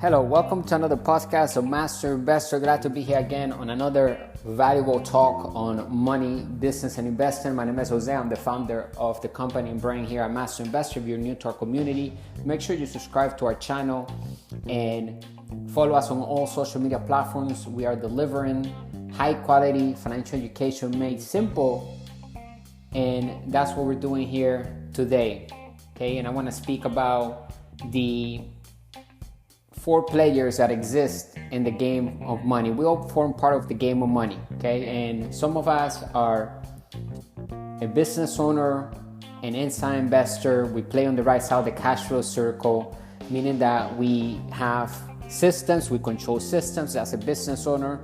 Hello, welcome to another podcast of Master Investor. Glad to be here again on another valuable talk on money, business, and investing. My name is Jose. I'm the founder of the company and brand here at Master Investor. If you're new to our community, make sure you subscribe to our channel and follow us on all social media platforms. We are delivering high quality financial education made simple, and that's what we're doing here today. Okay, and I want to speak about the 4 players that exist in the game of money. We all form part of the game of money, okay? And some of us are a business owner, an inside investor. We play on the right side of the cash flow circle, meaning that we have systems, we control systems as a business owner.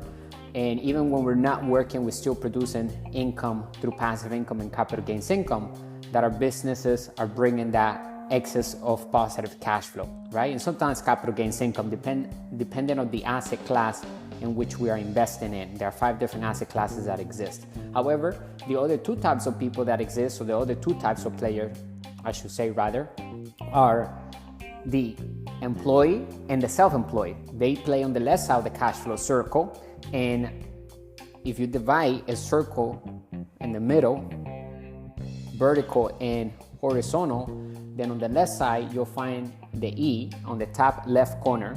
And even when we're not working, we're still producing income through passive income and capital gains income that our businesses are bringing that excess of positive cash flow, right? And sometimes capital gains income depending on the asset class in which we are investing in. There are 5 different asset classes that exist. However, the other 2 types of people that exist, or the other 2 types of players, I should say rather, are the employee and the self-employed. They play on the left side of the cash flow circle, and if you divide a circle in the middle, vertical and horizontal, then on the left side, you'll find the E on the top left corner,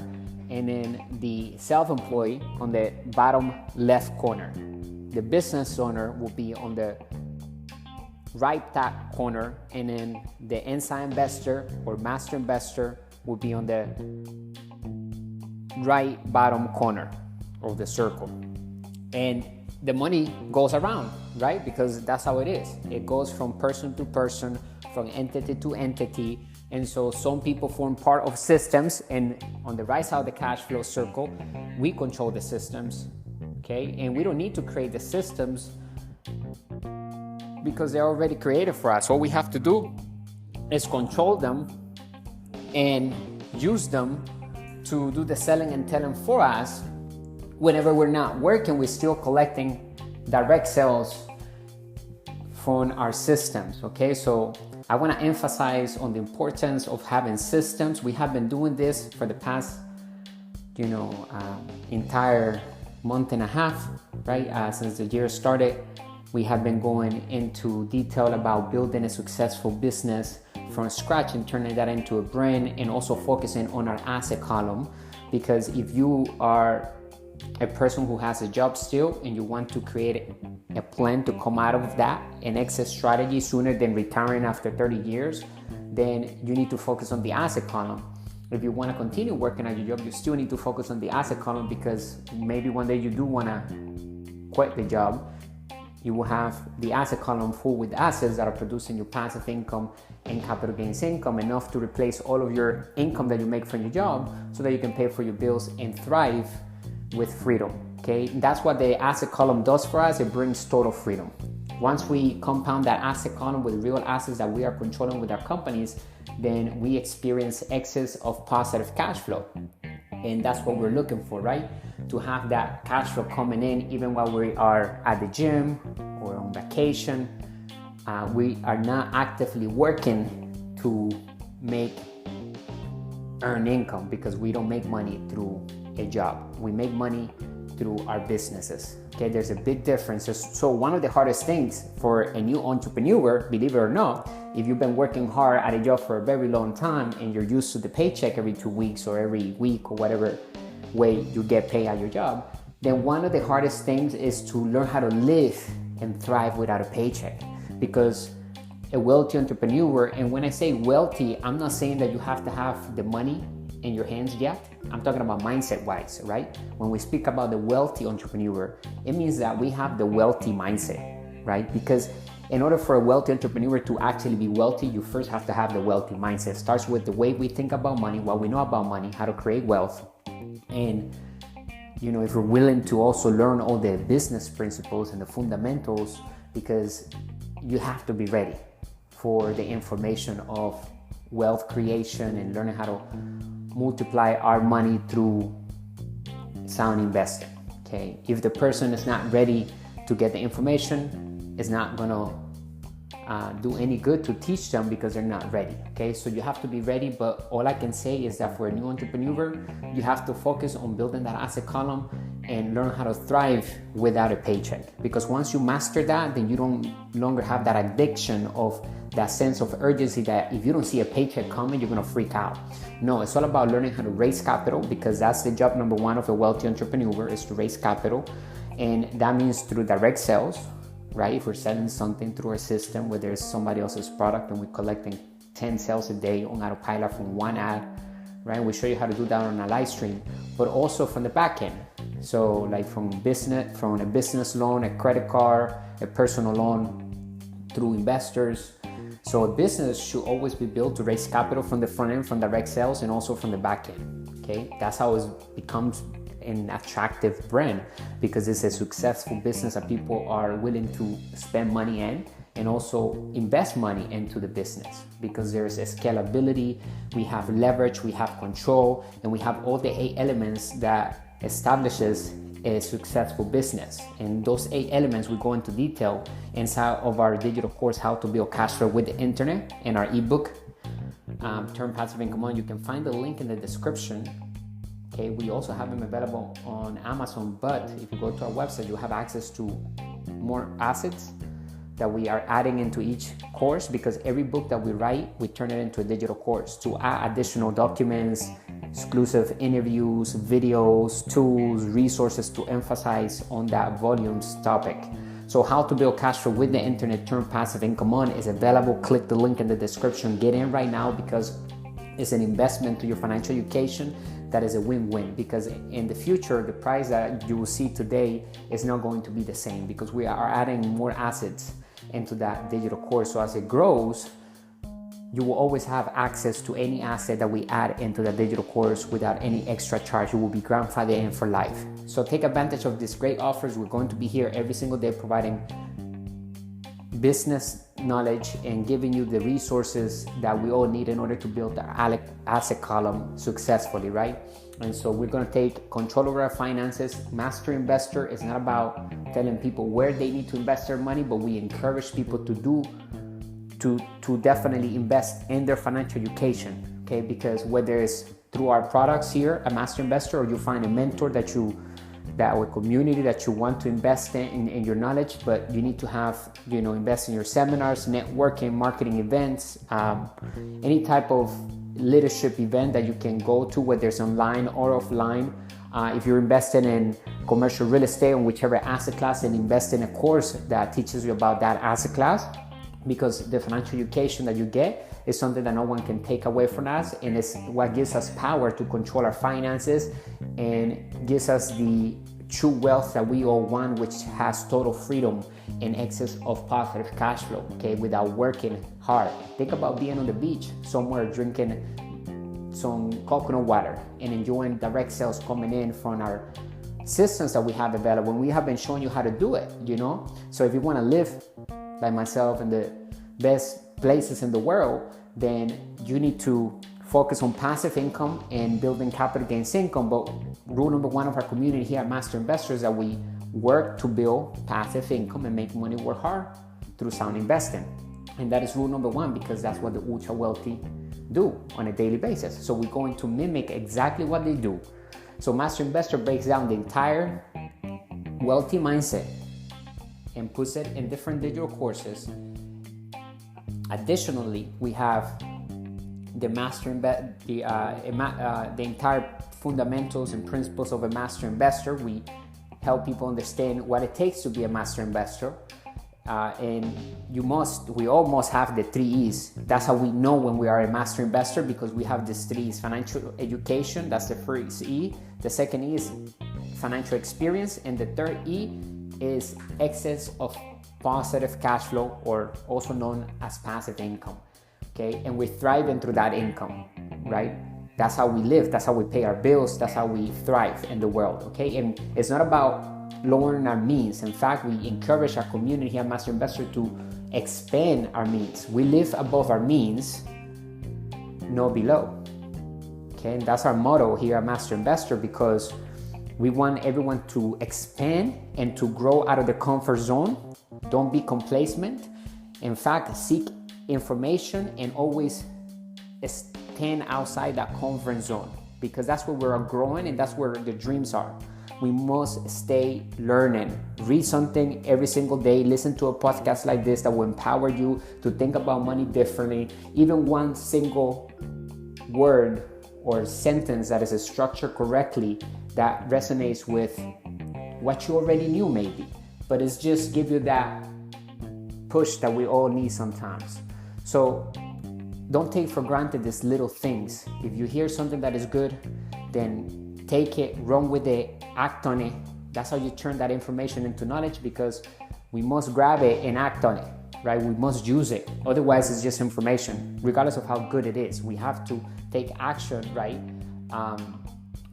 and then the self-employed on the bottom left corner. The business owner will be on the right top corner, and then the inside investor or master investor will be on the right bottom corner of the circle. And the money goes around, right? Because that's how it is. It goes from person to person, from entity to entity. And so some people form part of systems, and on the right side of the cash flow circle, we control the systems, okay? And we don't need to create the systems because they're already created for us. All we have to do is control them and use them to do the selling and telling for us. Whenever we're not working, we're still collecting direct sales from our systems, okay? So I want to emphasize on the importance of having systems. We have been doing this for the past, entire month and a half, right? Since the year started, we have been going into detail about building a successful business from scratch and turning that into a brand, and also focusing on our asset column. Because if you are a person who has a job still and you want to create a plan to come out of that, an exit strategy sooner than retiring after 30 years, then you need to focus on the asset column. If you want to continue working at your job, you still need to focus on the asset column, because maybe one day you do want to quit the job. You will have the asset column full with assets that are producing your passive income and capital gains income, enough to replace all of your income that you make from your job, so that you can pay for your bills and thrive with freedom, okay? That's what the asset column does for us. It brings total freedom. Once we compound that asset column with real assets that we are controlling with our companies, then we experience excess of positive cash flow. And that's what we're looking for, right? To have that cash flow coming in even while we are at the gym or on vacation. We are not actively working to earn income, because we don't make money through a job. We make money through our businesses, okay? There's a big difference. So one of the hardest things for a new entrepreneur, believe it or not, if you've been working hard at a job for a very long time and you're used to the paycheck every 2 weeks or every week or whatever way you get paid at your job, then one of the hardest things is to learn how to live and thrive without a paycheck. Because a wealthy entrepreneur, and when I say wealthy, I'm not saying that you have to have the money in your hands yet. I'm talking about mindset wise, right? When we speak about the wealthy entrepreneur, it means that we have the wealthy mindset, right? Because in order for a wealthy entrepreneur to actually be wealthy, you first have to have the wealthy mindset. It starts with the way we think about money, what we know about money, how to create wealth. And if you're willing to also learn all the business principles and the fundamentals, because you have to be ready for the information of wealth creation and learning how to multiply our money through sound investing, okay? If the person is not ready to get the information, is not going to do any good to teach them because they're not ready. Okay, so you have to be ready, but all I can say is that for a new entrepreneur, you have to focus on building that asset column and learn how to thrive without a paycheck, because once you master that, then you don't longer have that addiction of that sense of urgency that if you don't see a paycheck coming, you're gonna freak out. No, it's all about learning how to raise capital, because that's the job number one of a wealthy entrepreneur, is to raise capital. And that means through direct sales, right? If we're selling something through our system, where there's somebody else's product and we're collecting 10 sales a day on autopilot from one ad, right? We show you how to do that on a live stream, but also from the back end. So like from a business loan, a credit card, a personal loan, through investors. So a business should always be built to raise capital from the front end, from direct sales, and also from the back end. Okay, that's how it becomes an attractive brand, because it's a successful business that people are willing to spend money in and also invest money into the business, because there's a scalability, we have leverage, we have control, and we have all the 8 elements that establishes a successful business. And those 8 elements we go into detail inside of our digital course, How to Build Cash Flow with the Internet, and our ebook, Turn Passive Income On. You can find the link in the description. Okay, we also have them available on Amazon, but if you go to our website, you have access to more assets that we are adding into each course, because every book that we write, we turn it into a digital course to add additional documents, exclusive interviews, videos, tools, resources to emphasize on that volumes topic. So How to Build Cash Flow with the Internet, Turn Passive Income On is available. Click the link in the description. Get in right now, because it's an investment to your financial education that is a win-win, because in the future, the price that you will see today is not going to be the same, because we are adding more assets into that digital course. So as it grows, you will always have access to any asset that we add into the digital course without any extra charge. You will be grandfathered in for life. So take advantage of these great offers. We're going to be here every single day providing business knowledge and giving you the resources that we all need in order to build the asset column successfully, right? And so we're going to take control over our finances. Master Investor is not about telling people where they need to invest their money, but we encourage people to definitely invest in their financial education, okay? Because whether it's through our products here at Master Investor, or you find a mentor or community that you want to invest in your knowledge, but you need to have, invest in your seminars, networking, marketing events, any type of leadership event that you can go to, whether it's online or offline. If you're invested in commercial real estate on whichever asset class, and invest in a course that teaches you about that asset class, because the financial education that you get is something that no one can take away from us, and it's what gives us power to control our finances and gives us the true wealth that we all want, which has total freedom in excess of positive cash flow, okay, without working hard. Think about being on the beach somewhere, drinking some coconut water and enjoying direct sales coming in from our systems that we have available, and we have been showing you how to do it, So if you want to live like myself in the best places in the world, then you need to focus on passive income and building capital gains income. But rule number one of our community here at Master Investor is that we work to build passive income and make money work hard through sound investing. And that is rule number one, because that's what the ultra wealthy do on a daily basis. So we're going to mimic exactly what they do. So Master Investor breaks down the entire wealthy mindset and puts it in different digital courses. Additionally, we have the entire fundamentals and principles of a master investor. We help people understand what it takes to be a master investor. And we all must have the 3 E's. That's how we know when we are a master investor, because we have these 3 E's. Financial education, that's the first E. The second E is financial experience. And the third E is excess of positive cash flow, or also known as passive income. Okay, and we're thriving through that income, right? That's how we live. That's how we pay our bills. That's how we thrive in the world. Okay, and it's not about lowering our means. In fact, we encourage our community here at Master Investor to expand our means. We live above our means, no below. Okay, and that's our motto here at Master Investor, because we want everyone to expand and to grow out of the comfort zone. Don't be complacent, In fact, seek information and always stand outside that comfort zone, because that's where we're growing and that's where the dreams are. We must stay learning. Read something every single day. Listen to a podcast like this that will empower you to think about money differently. Even one single word or sentence that is structured correctly that resonates with what you already knew maybe. But it's just give you that push that we all need sometimes. So don't take for granted these little things. If you hear something that is good, then take it, run with it, act on it. That's how you turn that information into knowledge, because we must grab it and act on it, right? We must use it. Otherwise, it's just information, regardless of how good it is. We have to take action, right?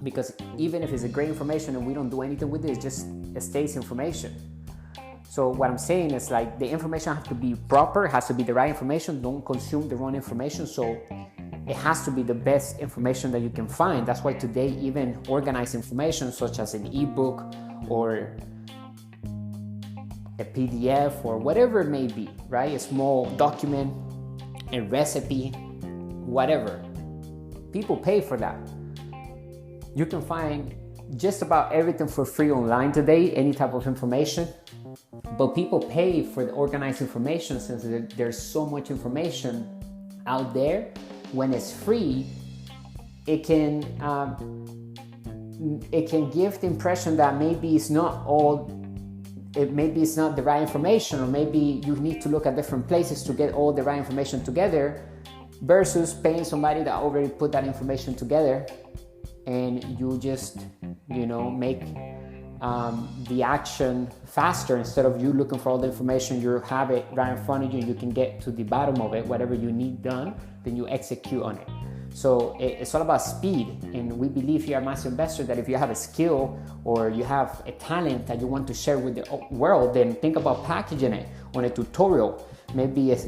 Because even if it's a great information and we don't do anything with it stays information. So what I'm saying is, like, the information has to be proper, it has to be the right information. Don't consume the wrong information. So it has to be the best information that you can find. That's why today even organized information such as an ebook or a PDF or whatever it may be, right? A small document, a recipe, whatever. People pay for that. You can find just about everything for free online today, any type of information. But people pay for the organized information since there's so much information out there. When it's free, it can give the impression that maybe it's not the right information, or maybe you need to look at different places to get all the right information together, versus paying somebody that already put that information together, and you just make the action faster. Instead of you looking for all the information, you have it right in front of you, and you can get to the bottom of it. Whatever you need done, then you execute on it. So it's all about speed. And we believe here at Master Investor that if you have a skill or you have a talent that you want to share with the world, then think about packaging it on a tutorial, maybe a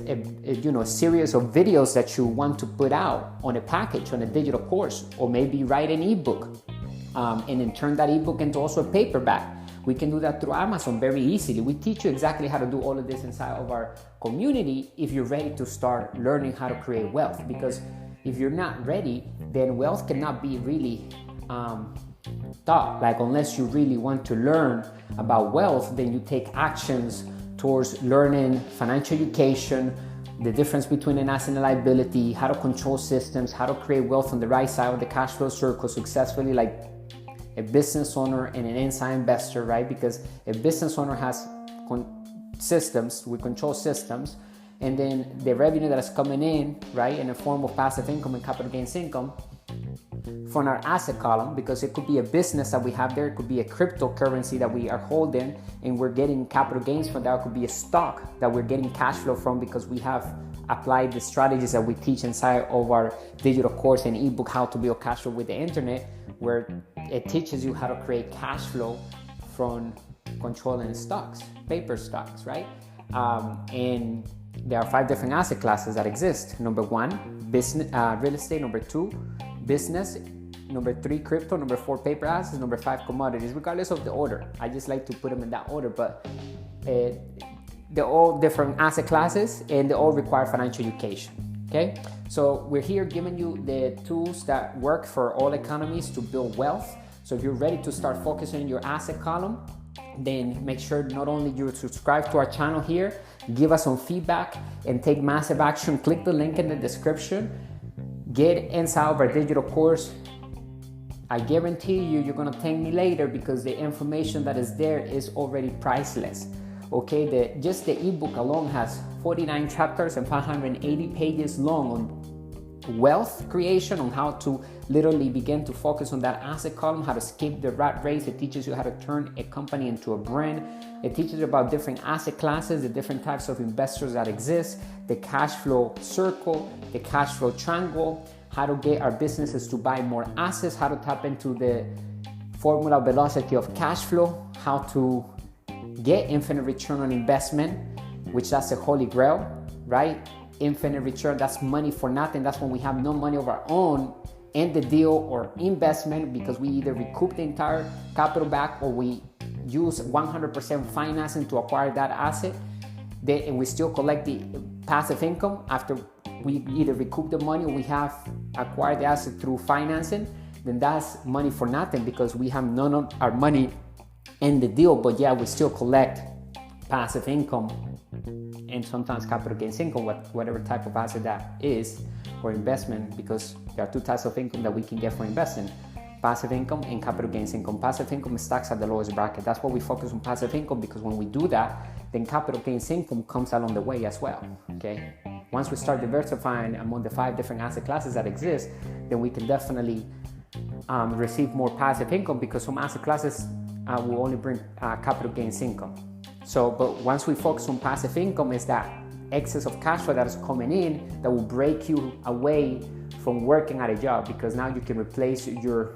series of videos that you want to put out on a package, on a digital course, or maybe write an ebook. And then turn that ebook into also a paperback. We can do that through Amazon very easily. We teach you exactly how to do all of this inside of our community if you're ready to start learning how to create wealth. Because if you're not ready, then wealth cannot be really thought. Like, unless you really want to learn about wealth, then you take actions towards learning financial education, the difference between an asset and a liability, how to control systems, how to create wealth on the right side of the cash flow circle successfully, like a business owner and an inside investor, right? Because a business owner has systems, we control systems, and then the revenue that is coming in, right, in the form of passive income and capital gains income from our asset column, because it could be a business that we have there, it could be a cryptocurrency that we are holding and we're getting capital gains from that, it could be a stock that we're getting cash flow from because we have applied the strategies that we teach inside of our digital course and ebook, How to Build Cash Flow with the Internet, where it teaches you how to create cash flow from controlling stocks, paper stocks, right? And there are 5 different asset classes that exist. Number 1, business, real estate. Number 2, business. Number 3, crypto. Number 4, paper assets. Number 5, commodities. Regardless of the order, I just like to put them in that order, but they're all different asset classes and they all require financial education. Okay, so we're here giving you the tools that work for all economies to build wealth. So if you're ready to start focusing on your asset column, then make sure not only you subscribe to our channel here, give us some feedback, and take massive action. Click the link in the description. Get inside of our digital course. I guarantee you're going to thank me later, because the information that is there is already priceless. Okay, just the ebook alone has 49 chapters and 580 pages long on wealth creation, on how to literally begin to focus on that asset column, how to escape the rat race. It teaches you how to turn a company into a brand. It teaches you about different asset classes, the different types of investors that exist, the cash flow circle, the cash flow triangle, how to get our businesses to buy more assets, how to tap into the formula velocity of cash flow, how to get infinite return on investment, which that's the holy grail, right? Infinite return, that's money for nothing. That's when we have no money of our own in the deal or investment, because we either recoup the entire capital back or we use 100% financing to acquire that asset. and we still collect the passive income after we either recoup the money or we have acquired the asset through financing, then that's money for nothing because we have none of our money in the deal, but yeah, we still collect passive income and sometimes capital gains income, whatever type of asset that is, or investment, because there are two types of income that we can get for investing: passive income and capital gains income. Passive income is taxed at the lowest bracket. That's why we focus on passive income, because when we do that, then capital gains income comes along the way as well. Okay, once we start diversifying among the 5 different asset classes that exist, then we can definitely receive more passive income, because some asset classes will only bring capital gains income. So, but once we focus on passive income, is that excess of cash flow that is coming in that will break you away from working at a job, because now you can replace your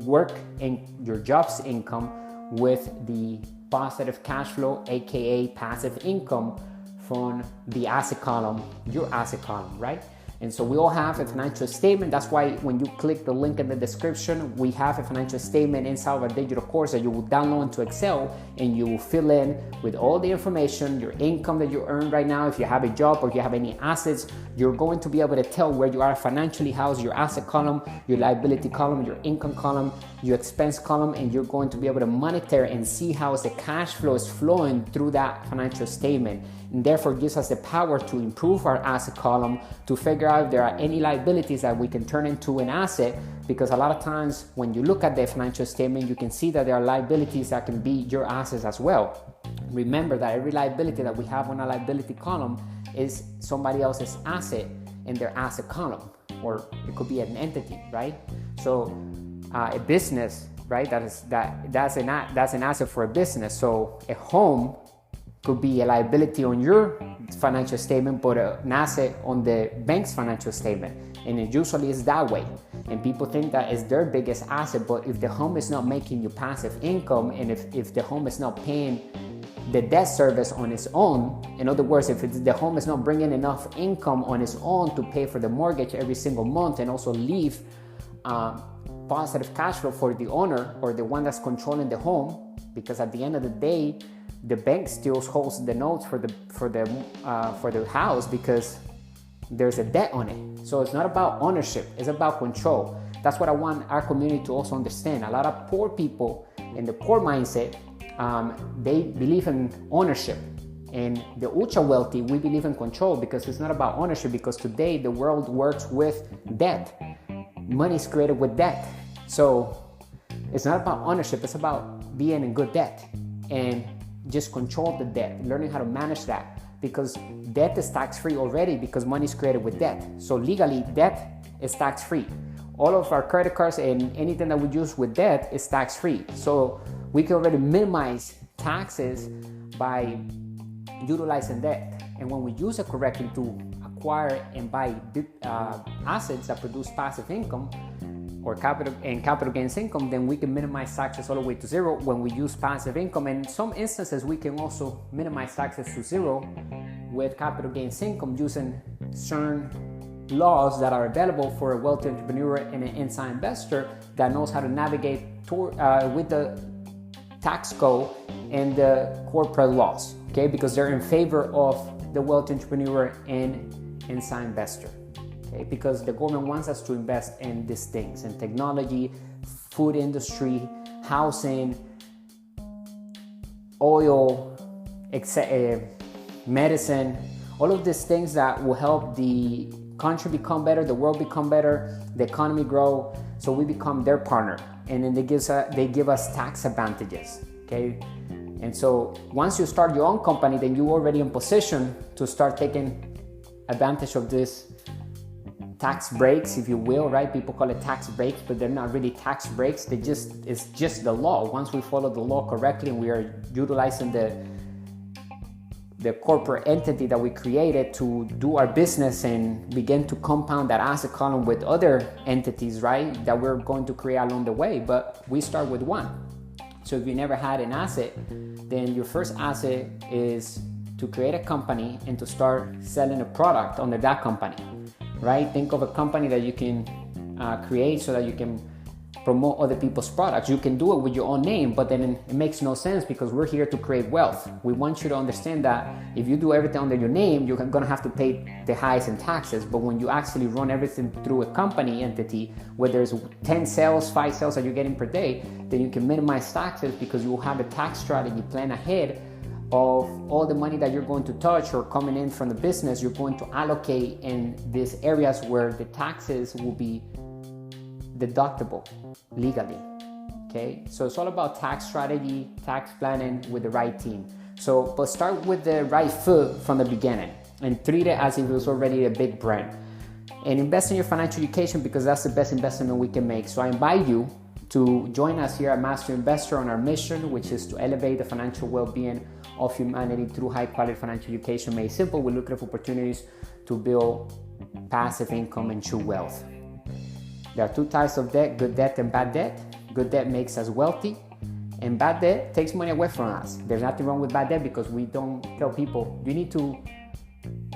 work and your job's income with the positive cash flow, aka passive income, from the asset column, your asset column, right? And so we all have a financial statement. That's why when you click the link in the description, we have a financial statement inside of our digital course that you will download into Excel, and you will fill in with all the information, your income that you earn right now. If you have a job or if you have any assets, you're going to be able to tell where you are financially, how's your asset column, your liability column, your income column, your expense column, and you're going to be able to monitor and see how the cash flow is flowing through that financial statement. And therefore gives us the power to improve our asset column, to figure out if there are any liabilities that we can turn into an asset, because a lot of times when you look at the financial statement, you can see that there are liabilities that can be your assets as well. Remember that every liability that we have on a liability column is somebody else's asset in their asset column, or it could be an entity, right? So a business, right, that's an asset for a business. So a home could be a liability on your financial statement, but an asset on the bank's financial statement. And it usually is that way. And people think that is their biggest asset, but if the home is not making you passive income, and if the home is not paying the debt service on its own, in other words, if the home is not bringing enough income on its own to pay for the mortgage every single month and also leave positive cash flow for the owner or the one that's controlling the home, because at the end of the day, the bank still holds the notes for the house because there's a debt on it. So it's not about ownership, it's about control. That's what I want our community to also understand. A lot of poor people in the poor mindset, they believe in ownership. And the ultra wealthy, we believe in control, because it's not about ownership, because today the world works with debt. Money is created with debt. So it's not about ownership, it's about being in good debt and just control the debt, learning how to manage that, because debt is tax-free already, because money is created with debt. So legally, debt is tax-free. All of our credit cards and anything that we use with debt is tax-free. So we can already minimize taxes by utilizing debt. And when we use it correctly to acquire and buy assets that produce passive income, or capital gains income, then we can minimize taxes all the way to zero when we use passive income. And in some instances, we can also minimize taxes to zero with capital gains income using certain laws that are available for a wealthy entrepreneur and an inside investor that knows how to navigate with the tax code and the corporate laws, okay? Because they're in favor of the wealthy entrepreneur and inside investor. Okay, because the government wants us to invest in these things, in technology, food industry, housing, oil, medicine, all of these things that will help the country become better, the world become better, the economy grow, so we become their partner. And then they give us tax advantages, okay? And so once you start your own company, then you're already in position to start taking advantage of this tax breaks, if you will, right? People call it tax breaks, but they're not really tax breaks. It's just the law. Once we follow the law correctly and we are utilizing the corporate entity that we created to do our business and begin to compound that asset column with other entities, right, that we're going to create along the way. But we start with one. So if you never had an asset, then your first asset is to create a company and to start selling a product under that company. Right? Think of a company that you can create so that you can promote other people's products. You can do it with your own name, but then it makes no sense because we're here to create wealth. We want you to understand that if you do everything under your name, you're going to have to pay the highest in taxes. But when you actually run everything through a company entity where there's 10 sales, 5 sales that you're getting per day, then you can minimize taxes because you will have a tax strategy plan ahead of all the money that you're going to touch or coming in from the business. You're going to allocate in these areas where the taxes will be deductible legally. Okay, so it's all about tax strategy, tax planning with the right team. So, but start with the right foot from the beginning and treat it as if it was already a big brand. And invest in your financial education because that's the best investment we can make. So I invite you to join us here at Master Investor on our mission, which is to elevate the financial well-being of humanity through high-quality financial education. Made simple, we're looking for opportunities to build passive income and true wealth. There are 2 types of debt, good debt and bad debt. Good debt makes us wealthy, and bad debt takes money away from us. There's nothing wrong with bad debt because we don't tell people, you need to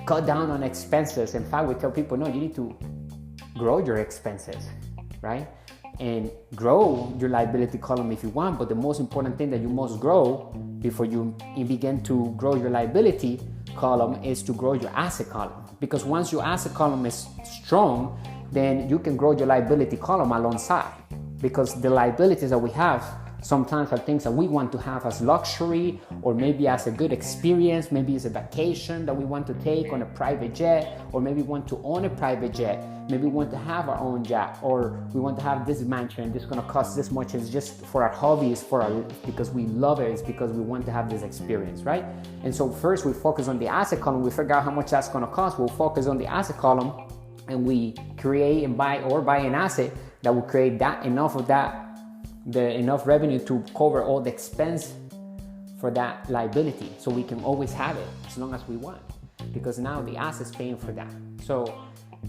cut down on expenses. In fact, we tell people, no, you need to grow your expenses, right? And grow your liability column if you want, but the most important thing that you must grow before you begin to grow your liability column is to grow your asset column. Because once your asset column is strong, then you can grow your liability column alongside. Because the liabilities that we have sometimes are things that we want to have as luxury, or maybe as a good experience. Maybe it's a vacation that we want to take on a private jet, or maybe we want to own a private jet. Maybe we want to have our own jet, or we want to have this mansion and this is going to cost this much. It's just for our hobbies, because we love it. It's because we want to have this experience, right? And so first we focus on the asset column. We figure out how much that's going to cost. We'll focus on the asset column, and we create and buy an asset that will create enough revenue to cover all the expense for that liability, so we can always have it as long as we want, because now the asset's paying for that. So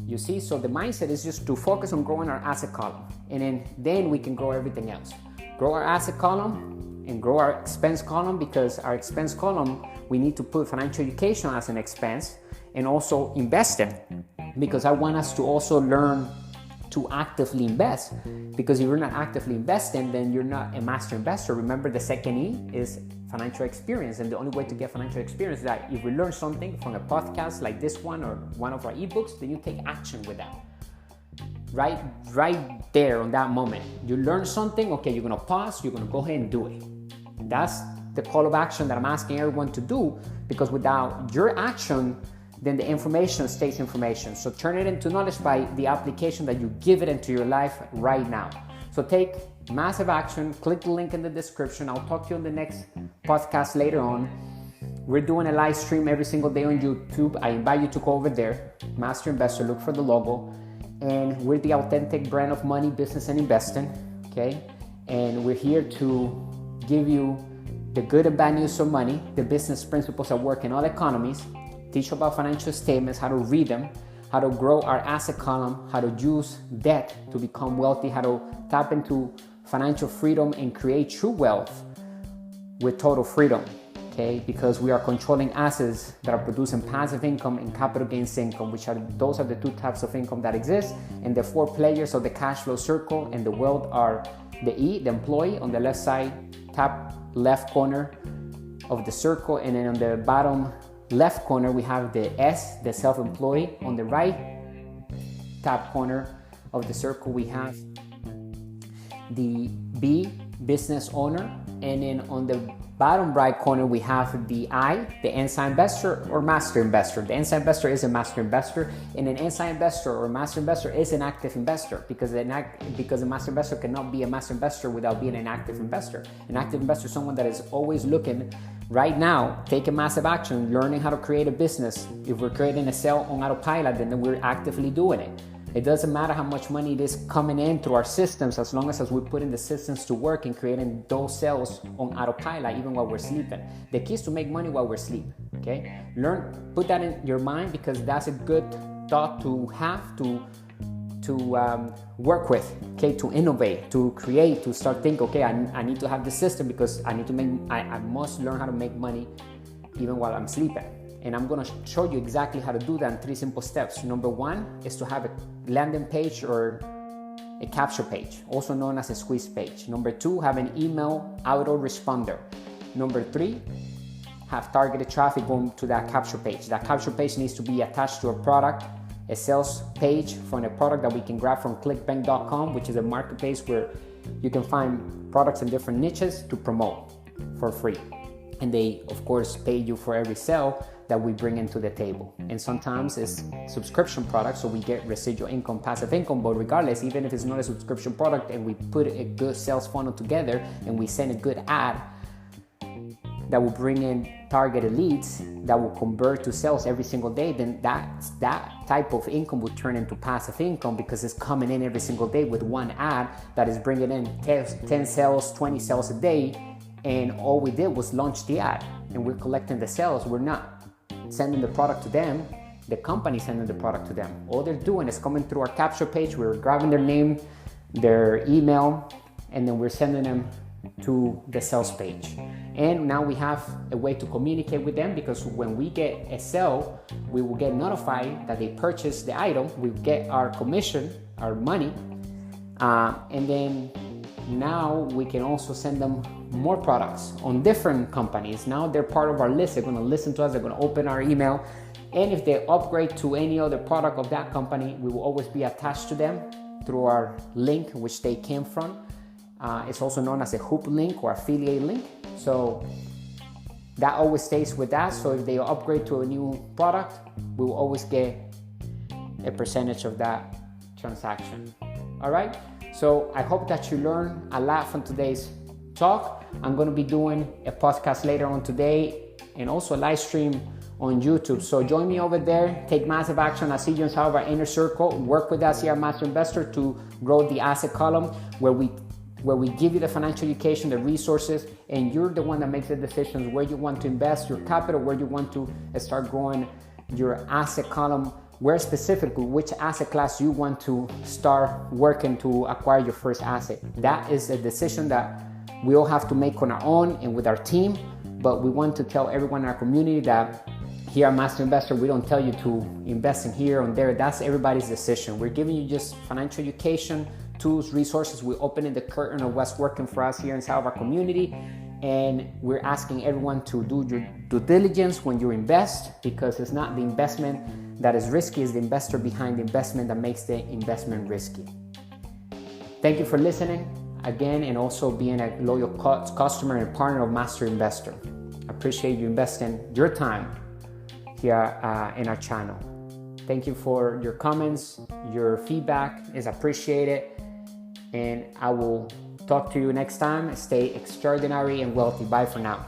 you see, so the mindset is just to focus on growing our asset column, and then we can grow everything else. Grow our asset column and grow our expense column, because our expense column, we need to put financial education as an expense and also invest in, because I want us to also learn to actively invest. Because if you're not actively investing, then you're not a master investor. Remember, the second E is financial experience, and the only way to get financial experience is that if we learn something from a podcast like this one or one of our ebooks, then you take action with that. Right there on that moment, you learn something, okay, you're gonna pause, you're gonna go ahead and do it. That's the call of action that I'm asking everyone to do, because without your action, then the information stays information. So turn it into knowledge by the application that you give it into your life right now. So take massive action. Click the link in the description. I'll talk to you on the next podcast later on. We're doing a live stream every single day on YouTube. I invite you to go over there, Master Investor, look for the logo. And we're the authentic brand of money, business, and investing, okay? And we're here to give you the good and bad news of money, the business principles that work in all economies, teach about financial statements, how to read them, how to grow our asset column, how to use debt to become wealthy, how to tap into financial freedom and create true wealth with total freedom, okay? Because we are controlling assets that are producing passive income and capital gains income, those are the 2 types of income that exist. And the 4 players of the cash flow circle in the world are the E, the employee, on the left side, top left corner of the circle, and then on the bottom left corner we have the S, the self-employed. On the right top corner of the circle we have the B, business owner, and then on the bottom right corner we have the I, the inside investor or master investor. The inside investor is a master investor, and an inside investor or master investor is an active investor, because a master investor cannot be a master investor without being an active investor. An active investor is someone that is always looking right now, taking massive action, learning how to create a business. If we're creating a sale on autopilot, then we're actively doing it. It doesn't matter how much money it is coming in through our systems, as long as we put in the systems to work and creating those sales on autopilot, even while we're sleeping. The key is to make money while we're asleep, okay? Put that in your mind, because that's a good thought to have to work with, okay? To innovate, to create, to start thinking, okay, I need to have this system because I must learn how to make money even while I'm sleeping. And I'm gonna show you exactly how to do that in 3 simple steps. Number 1 is to have a landing page or a capture page, also known as a squeeze page. Number 2, have an email autoresponder. Number 3, have targeted traffic going to that capture page. That capture page needs to be attached to a product, a sales page from a product that we can grab from clickbank.com, which is a marketplace where you can find products in different niches to promote for free. And they, of course, pay you for every sale that we bring into the table. And sometimes it's subscription products, so we get residual income, passive income. But regardless, even if it's not a subscription product and we put a good sales funnel together and we send a good ad that will bring in targeted leads that will convert to sales every single day, then that type of income will turn into passive income, because it's coming in every single day with one ad that is bringing in 10 sales, 20 sales a day. And all we did was launch the ad, and we're collecting the sales. We're not sending the product to them. The company sending the product to them. All they're doing is coming through our capture page. We're grabbing their name, their email, and then we're sending them to the sales page. And now we have a way to communicate with them, because when we get a sale, we will get notified that they purchased the item. We get our commission, our money, and then now we can also send them more products on different companies. Now they're part of our list. They're going to listen to us. They're going to open our email. And if they upgrade to any other product of that company, we will always be attached to them through our link, which they came from. It's also known as a hoop link or affiliate link. So that always stays with us. So if they upgrade to a new product, we will always get a percentage of that transaction. All right. So I hope that you learned a lot from today's talk. I'm going to be doing a podcast later on today, and also a live stream on YouTube. So join me over there. Take massive action. I'll see you inside of our inner circle. Work with us here at Master Investor to grow the asset column, where we give you the financial education, the resources, and you're the one that makes the decisions where you want to invest your capital, where you want to start growing your asset column, where specifically which asset class you want to start working to acquire your first asset. That is a decision that we all have to make on our own and with our team. But we want to tell everyone in our community that here at Master Investor, we don't tell you to invest in here or there. That's everybody's decision. We're giving you just financial education, tools, resources. We're opening the curtain of what's working for us here inside of our community. And we're asking everyone to do your due diligence when you invest, because it's not the investment that is risky, it's the investor behind the investment that makes the investment risky. Thank you for listening again, and also being a loyal customer and partner of Master Investor. I appreciate you investing your time here in our channel. Thank you for your comments. Your feedback is appreciated, and I will talk to you next time. Stay extraordinary and wealthy. Bye for now.